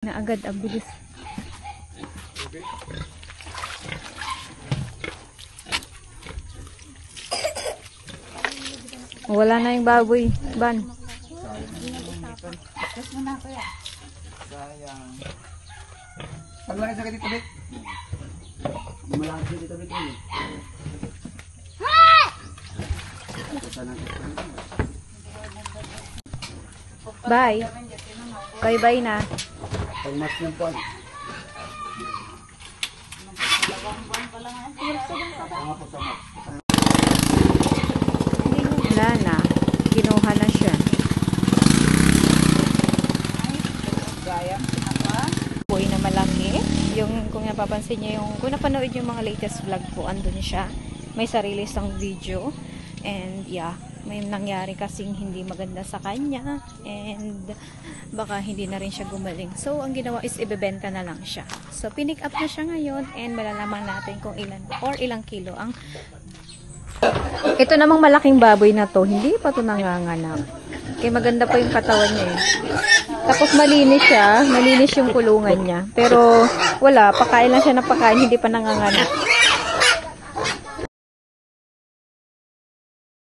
Na agad, ang bilis. Wala na yung baboy, Ban. Sayang. Paglaki sa dito, Bit. Malaki dito, Bit. Bye. Bye-bye na. Pagmas ng puwan. Wala na. Kinuha na siya. Buhay na malaki. Yung, kung napapansin niyo yung, kung napanood yung mga latest vlog po, andun siya. May sarili isang video. And yeah, may nangyari kasing hindi maganda sa kanya. And baka hindi na rin siya gumaling. So, ang ginawa is ibebenta na lang siya. So, pinick up na siya ngayon. And malalaman natin kung ilan or ilang kilo ang... Ito namang malaking baboy na to, hindi pa to nanganganak. Kaya maganda pa yung katawan niya eh. Tapos malinis siya, malinis yung kulungan niya. Pero wala, pakain lang siya ng pakain, hindi pa nanganganak.